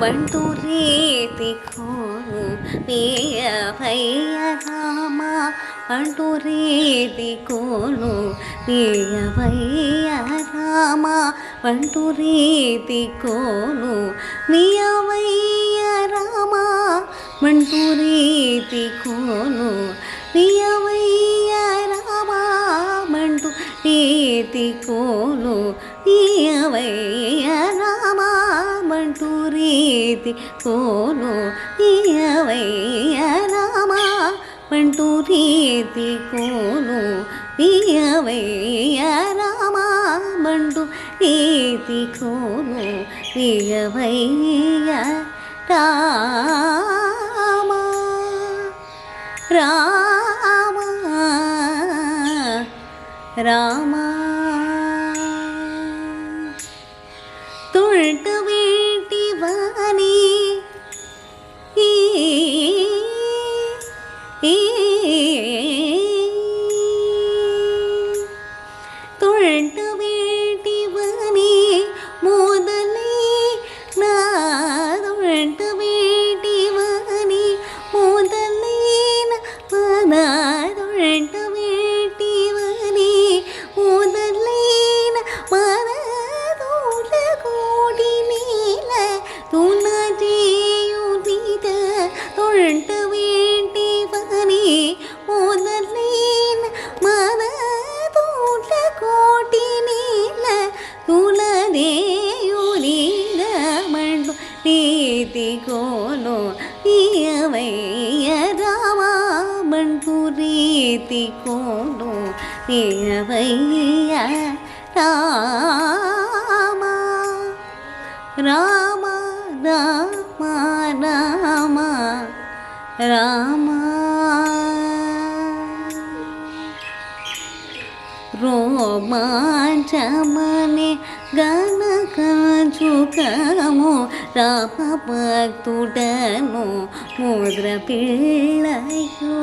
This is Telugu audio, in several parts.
ಬಂಟು ರೀತಿ ಕೋನು ಪಿಯ ಭಯ್ಯ ರಾಮ ಬಂಟು ರೀತಿ ಕೋನು ಪಿಯ ಭಯ್ಯ ರಾಮ ಬಂಟು ರೀತಿ ಕೋನು ಮಿಯ ಭಯ್ಯ ರಾಮ ಬಂಟು ರೀತಿ ಕೋನು ಮಿಯ ಭಯ್ಯ ರಾಮ ಬಂಟು ರೀತಿ ಕೋನು ಮಿಯ ಭಯ್ಯ ರಾಮ ಬಂಟು ರೀತಿ ಕೋನು ಮಿಯವಯ್ಯ ರಾಮ ಬಂಟು ರೀತಿ ಕೋನು ಮಿಯವಯ್ಯ ರಾಮ ಬಂಟು ರೀತಿ ಕೋನು ಮಿಯವಯ್ಯ ರಾಮ ರಾಮ ರಾಮ ತುಳ್ಟು ಬೇಟಿ ಬಾನಿ ತುಳ್ಟು ಬೇಟಿ ಬಾನಿ ಮೋದಲೇ ನಾ ತುಳ್ಟು ಬೇಟಿ ಬಾನಿ ಮೋದಲೇ ನಾ ತುಳ್ಟು ಬೇಟಿ ಬಾನಿ ಮೋದಲೇ ಮನ ತುನಜೆಯುದಿದ ತೊಳ್ಟ ಬೇಟಿ ಬನಿ ಮೊದಲೇನ ಮನ ತೋಟ ಕೋಟಿ ನೀಲ ತುಲದೆಯುದಿದ ಮಂಡು ರೀತಿ ಕೋನು ಮಿಯವಯ್ಯ ರಾಮ ಬಂಟು ರೀತಿ ಕೋನು ಮಿಯವಯ್ಯ ರಾಮ ರಾಮ ರಾಮ ರಾಮ ರಾಮ రోమాంచమనే గనకంచుకము రామ భక్తుడను ముద్ర పిల్లయో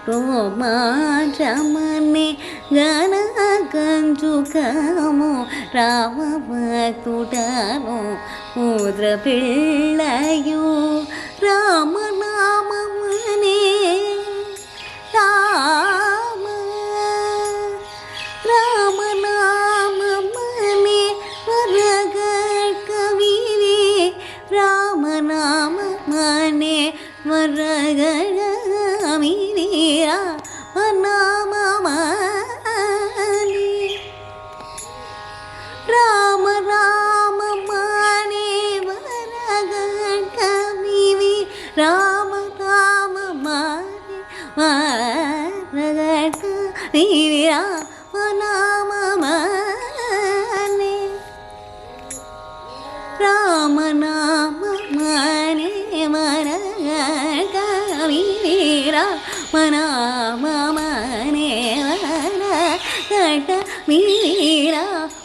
రోమాంచమనే గనకంచుకము రామ భక్తుడను ముద్ర పిల్లయో రామనామమనే రామ రామనామమనే వరగకవివే రామనామమనే వరగకవివే రామనామమనే రామ రామమనే వరగకవివే రామ రామమనే వరగకవివే రామనామమనే రామనామమనే వరగకవివే రామనామమనే వరగకవివే రామనామమనే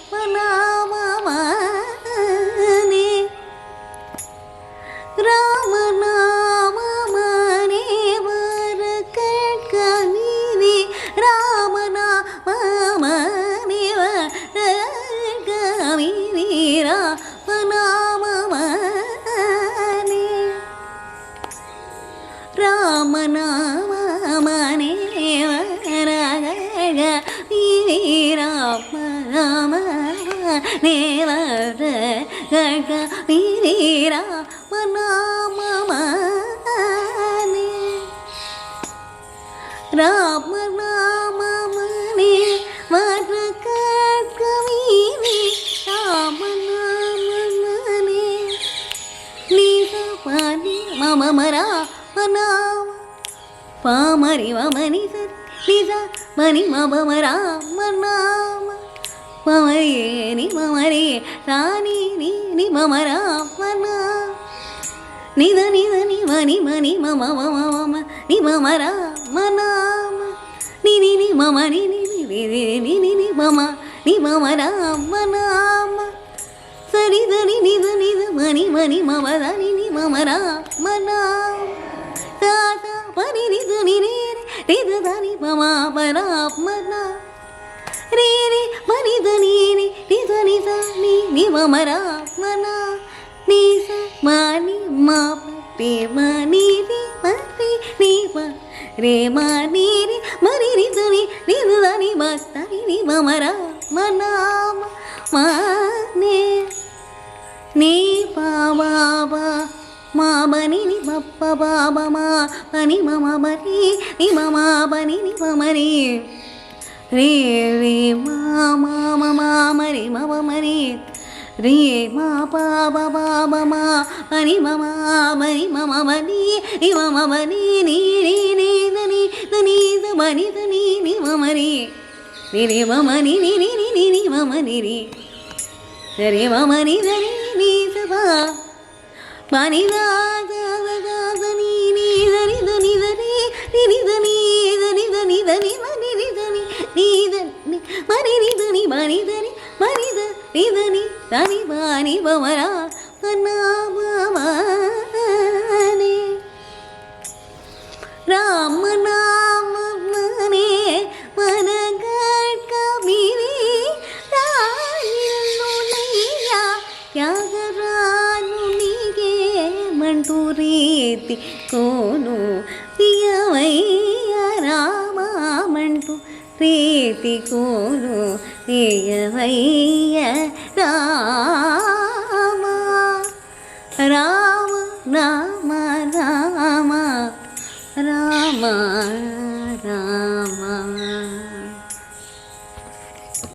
రామనామమనే వరగకవివే రామనామమనే వరగకవివే రామనామమనే రామనామమనే వరగకవివే రామనామమనే వరగకవివే రామనామమనే రామనామమనే వరగకవివే రామనామమనే నిజ పని మమమరా నామ పామరి మమని సరి నిజ మని మమమరా నామ మమరి మమరి రాని ని మమరా నిద నిద ని మని మని మమ మమ మమ ని మమరా నామ ని ని ని మమ ని ని ని ని ని ని మమ ని మమరా నామ సరి దని నిద నిద మని మని మమ దని ని మమరా నామ తాత పని నిద ని ని నిద దని మమ మరా రే రే మని దని ని ని దని ని ని మమ రామన ని స మని మా రే మని రి మరి ని మ రే మని రి మరి ని దని ని దని మస్తని ని మమ రామన మా నే నీ బాబా మా బని ని బప్ప బాబా మా బని మమ బని ని మమ బని ని మమరి రే రే మా మా మరి మమ మరి రే మా బాబా బాబా మా బని మమ బని మమ బని ని మమ బని ని ని ని దని దని బని దని ని మమరి రే మమ ని ని ని ని ని మమ ని రి రే మమ ని దని ని సబా మని దా దని ని దని దని దని ని దని దని దని దని మని ని దని ని దని మని ని దని మని దని మని దని దని దని బని బమరా నామనే రామ నామ మనే మనగట్క మివి రాయిల్లునయ్యా త్యాగరాజు నీగే మంటూ రీతి కోను తీయవయ్య రామంటూ ప్రీతి కోను తీయవయ్య రామ రామ రామ రామ రామ